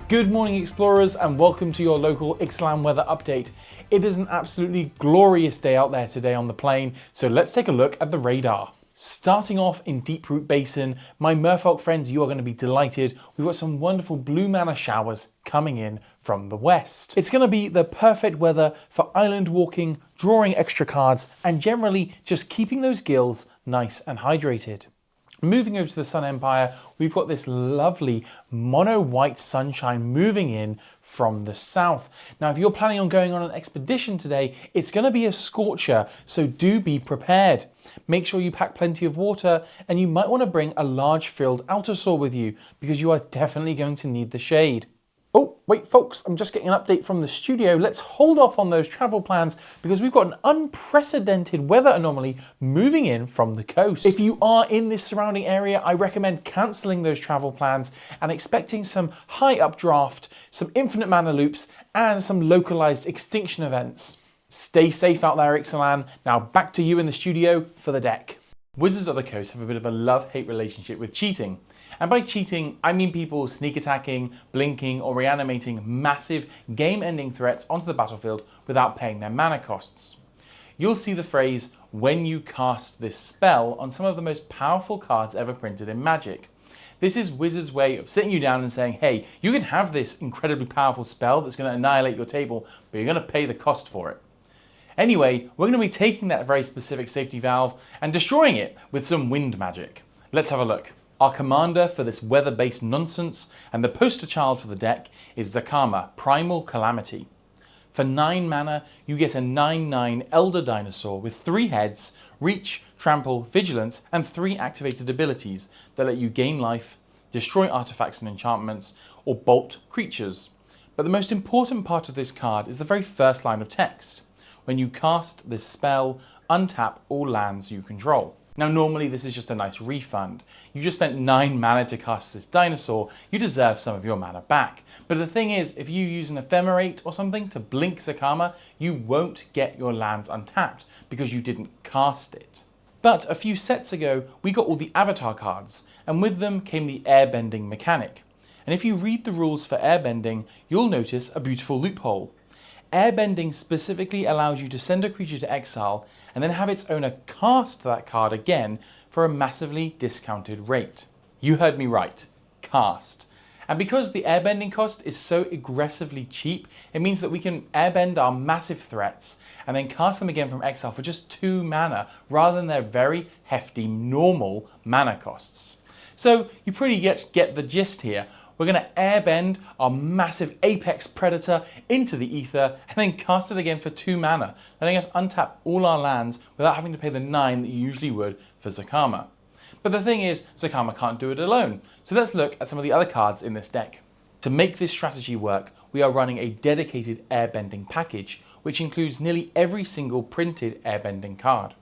Good morning, explorers, and welcome to your local Ixalan weather update. It is an absolutely glorious day out there today on the plain, so let's take a look at the radar. Starting off in Deep Root Basin, my merfolk friends, you are going to be delighted. We've got some wonderful blue mana showers coming in from the west. It's going to be the perfect weather for island walking, drawing extra cards, and generally just keeping those gills nice and hydrated. Moving over to the Sun Empire, we've got this lovely mono white sunshine moving in from the south. Now, if you're planning on going on an expedition today, it's going to be a scorcher, so do be prepared. Make sure you pack plenty of water, and you might want to bring a large filled outer saw with you because you are definitely going to need the shade. Oh, wait folks, I'm just getting an update from the studio. Let's hold off on those travel plans because we've got an unprecedented weather anomaly moving in from the coast. If you are in this surrounding area, I recommend cancelling those travel plans and expecting some high updraft, some infinite mana loops, and some localized extinction events. Stay safe out there, Ixalan. Now back to you in the studio for the deck. Wizards of the Coast have a bit of a love-hate relationship with cheating. And by cheating, I mean people sneak attacking, blinking, or reanimating massive game-ending threats onto the battlefield without paying their mana costs. You'll see the phrase, "when you cast this spell," on some of the most powerful cards ever printed in Magic. This is Wizards' way of sitting you down and saying, hey, you can have this incredibly powerful spell that's going to annihilate your table, but you're going to pay the cost for it. Anyway, we're going to be taking that very specific safety valve and destroying it with some wind magic. Let's have a look. Our commander for this weather-based nonsense and the poster child for the deck is Zacama, Primal Calamity. For 9 mana, you get a 9/9 Elder Dinosaur with 3 heads, Reach, Trample, Vigilance, and 3 activated abilities that let you gain life, destroy artifacts and enchantments, or bolt creatures. But the most important part of this card is the very first line of text. When you cast this spell, untap all lands you control. Now normally this is just a nice refund. You just spent 9 mana to cast this dinosaur, you deserve some of your mana back. But the thing is, if you use an ephemerate or something to blink Zacama, you won't get your lands untapped because you didn't cast it. But a few sets ago, we got all the avatar cards, and with them came the airbending mechanic. And if you read the rules for airbending, you'll notice a beautiful loophole. Airbending specifically allows you to send a creature to exile and then have its owner cast that card again for a massively discounted rate. You heard me right, cast. And because the airbending cost is so aggressively cheap, it means that we can airbend our massive threats and then cast them again from exile for just 2 mana rather than their very hefty normal mana costs. So you pretty much get the gist here. We're going to airbend our massive apex predator into the ether and then cast it again for 2 mana, letting us untap all our lands without having to pay the 9 that you usually would for Zacama. But the thing is, Zacama can't do it alone, so let's look at some of the other cards in this deck. To make this strategy work, we are running a dedicated airbending package, which includes nearly every single printed airbending card.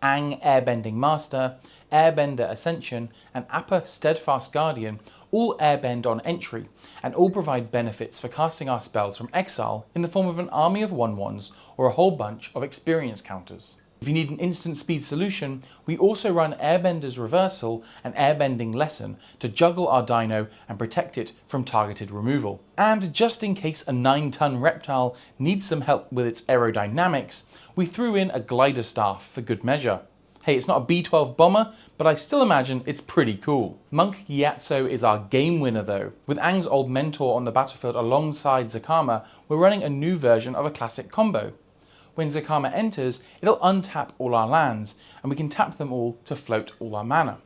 Ang Airbending Master, Airbender Ascension, and Appa Steadfast Guardian all airbend on entry, and all provide benefits for casting our spells from exile in the form of an army of 1/1s or a whole bunch of experience counters. If you need an instant speed solution, we also run Airbender's Reversal and Airbending Lesson to juggle our dino and protect it from targeted removal. And just in case a 9-ton reptile needs some help with its aerodynamics, we threw in a glider staff for good measure. Hey, it's not a B-12 bomber, but I still imagine it's pretty cool. Monk Gyatso is our game winner though. With Ang's old mentor on the battlefield alongside Zacama, we're running a new version of a classic combo. When Zacama enters, it'll untap all our lands, and we can tap them all to float all our mana.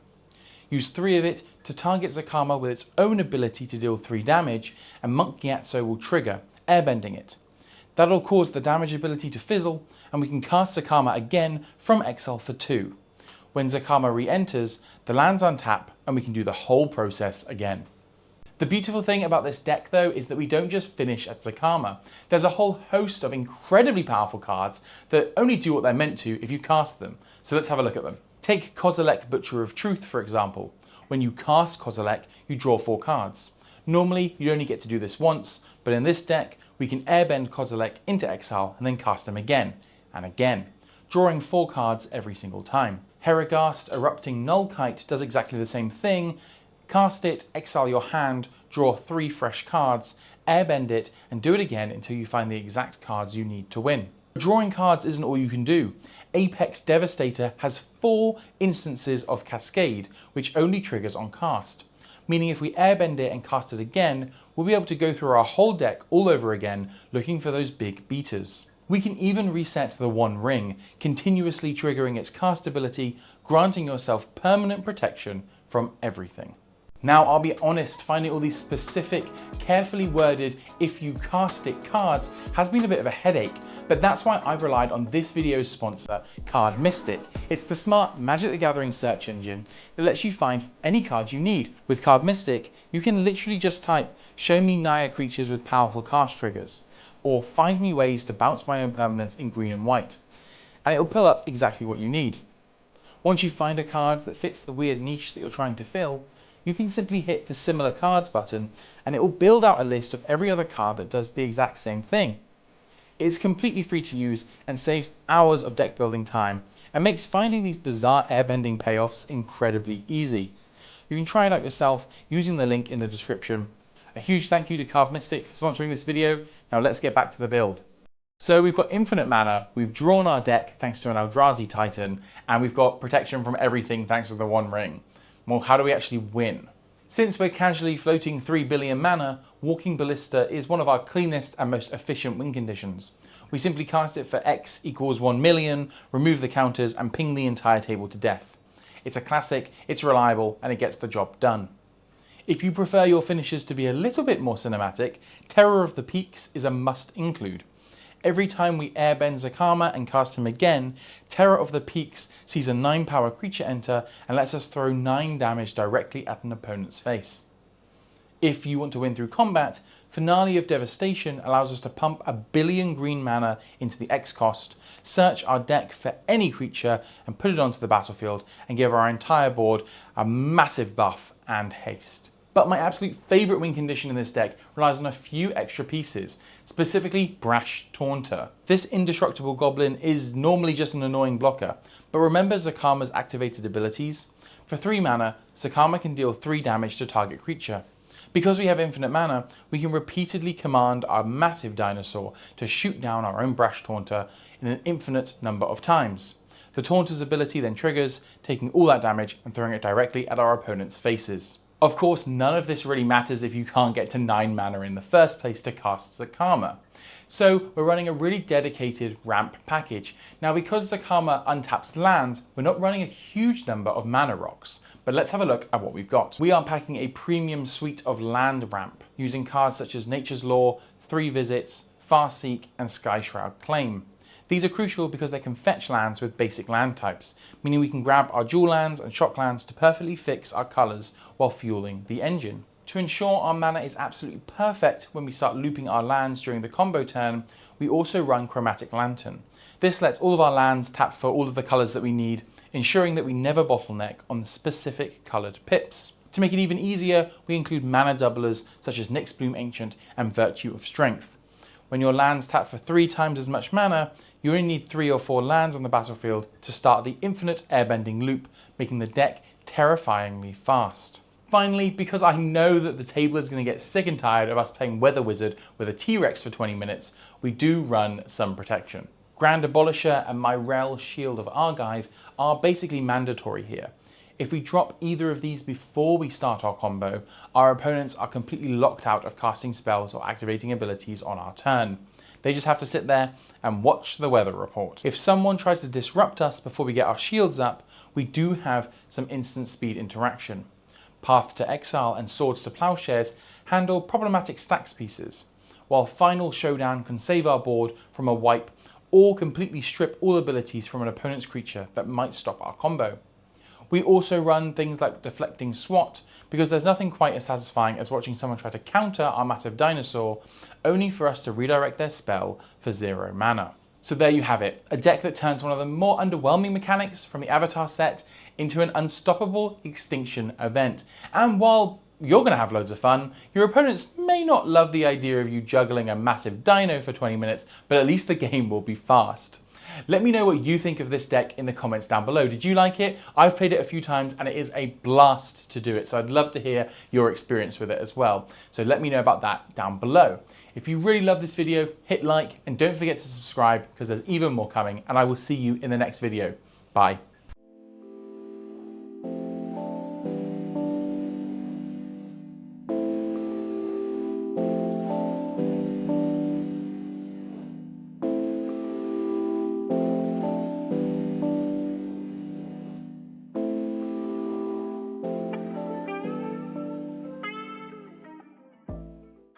Use 3 of it to target Zacama with its own ability to deal 3 damage, and Monk Gyatso will trigger, airbending it. That'll cause the damage ability to fizzle, and we can cast Zacama again from exile for 2. When Zacama re-enters, the lands untap, and we can do the whole process again. The beautiful thing about this deck though is that we don't just finish at Zacama. There's a whole host of incredibly powerful cards that only do what they're meant to if you cast them. So let's have a look at them. Take Kozilek, Butcher of Truth for example. When you cast Kozilek, you draw 4 cards. Normally you only get to do this once, but in this deck we can airbend Kozilek into exile and then cast him again and again, drawing 4 cards every single time. Heragast, Erupting Nullkite does exactly the same thing, Cast it, exile your hand, draw 3 fresh cards, airbend it, and do it again until you find the exact cards you need to win. Drawing cards isn't all you can do. Apex Devastator has 4 instances of Cascade, which only triggers on cast. Meaning if we airbend it and cast it again, we'll be able to go through our whole deck all over again, looking for those big beaters. We can even reset the One Ring, continuously triggering its cast ability, granting yourself permanent protection from everything. Now, I'll be honest, finding all these specific, carefully worded if you cast it cards has been a bit of a headache, but that's why I've relied on this video's sponsor, Card Mystic. It's the smart Magic the Gathering search engine that lets you find any card you need. With Card Mystic, you can literally just type, "Show me Naya creatures with powerful cast triggers," or "Find me ways to bounce my own permanents in green and white," and it'll pull up exactly what you need. Once you find a card that fits the weird niche that you're trying to fill, you can simply hit the Similar Cards button and it will build out a list of every other card that does the exact same thing. It's completely free to use and saves hours of deck building time and makes finding these bizarre airbending payoffs incredibly easy. You can try it out yourself using the link in the description. A huge thank you to Card Mystic for sponsoring this video. Now let's get back to the build. So we've got infinite mana, we've drawn our deck thanks to an Eldrazi Titan, and we've got protection from everything thanks to the One Ring. Well, how do we actually win? Since we're casually floating 3 billion mana, Walking Ballista is one of our cleanest and most efficient win conditions. We simply cast it for X equals 1 million, remove the counters, and ping the entire table to death. It's a classic, it's reliable, and it gets the job done. If you prefer your finishes to be a little bit more cinematic, Terror of the Peaks is a must include. Every time we airbend Zacama and cast him again, Terror of the Peaks sees a 9 power creature enter and lets us throw 9 damage directly at an opponent's face. If you want to win through combat, Finale of Devastation allows us to pump 1 billion green mana into the X cost, search our deck for any creature and put it onto the battlefield and give our entire board a massive buff and haste. But my absolute favourite win condition in this deck relies on a few extra pieces, specifically Brash Taunter. This indestructible goblin is normally just an annoying blocker, but remember Zacama's activated abilities? For 3 mana, Zacama can deal 3 damage to target creature. Because we have infinite mana, we can repeatedly command our massive dinosaur to shoot down our own Brash Taunter in an infinite number of times. The Taunter's ability then triggers, taking all that damage and throwing it directly at our opponent's faces. Of course, none of this really matters if you can't get to 9 mana in the first place to cast Zacama. So we're running a really dedicated ramp package. Now because Zacama untaps lands, we're not running a huge number of mana rocks, but let's have a look at what we've got. We are packing a premium suite of land ramp, using cards such as Nature's Law, 3 Visits, Farseek, and Skyshroud Claim. These are crucial because they can fetch lands with basic land types, meaning we can grab our dual lands and shock lands to perfectly fix our colours while fueling the engine. To ensure our mana is absolutely perfect when we start looping our lands during the combo turn, we also run Chromatic Lantern. This lets all of our lands tap for all of the colours that we need, ensuring that we never bottleneck on the specific coloured pips. To make it even easier, we include mana doublers such as Nyx Bloom Ancient and Virtue of Strength. When your lands tap for 3 times as much mana, you only need 3 or 4 lands on the battlefield to start the infinite airbending loop, making the deck terrifyingly fast. Finally, because I know that the table is going to get sick and tired of us playing Weather Wizard with a T-Rex for 20 minutes, we do run some protection. Grand Abolisher and Myrel Shield of Argive are basically mandatory here. If we drop either of these before we start our combo, our opponents are completely locked out of casting spells or activating abilities on our turn. They just have to sit there and watch the weather report. If someone tries to disrupt us before we get our shields up, we do have some instant speed interaction. Path to Exile and Swords to Plowshares handle problematic stacks pieces, while Final Showdown can save our board from a wipe or completely strip all abilities from an opponent's creature that might stop our combo. We also run things like Deflecting Swat, because there's nothing quite as satisfying as watching someone try to counter our massive dinosaur, only for us to redirect their spell for 0 mana. So there you have it, a deck that turns one of the more underwhelming mechanics from the Avatar set into an unstoppable extinction event. And while you're going to have loads of fun, your opponents may not love the idea of you juggling a massive dino for 20 minutes, but at least the game will be fast. Let me know what you think of this deck in the comments down below. Did you like it? I've played it a few times and it is a blast to do it. So I'd love to hear your experience with it as well. So let me know about that down below. If you really love this video, hit like and don't forget to subscribe because there's even more coming, and I will see you in the next video. Bye.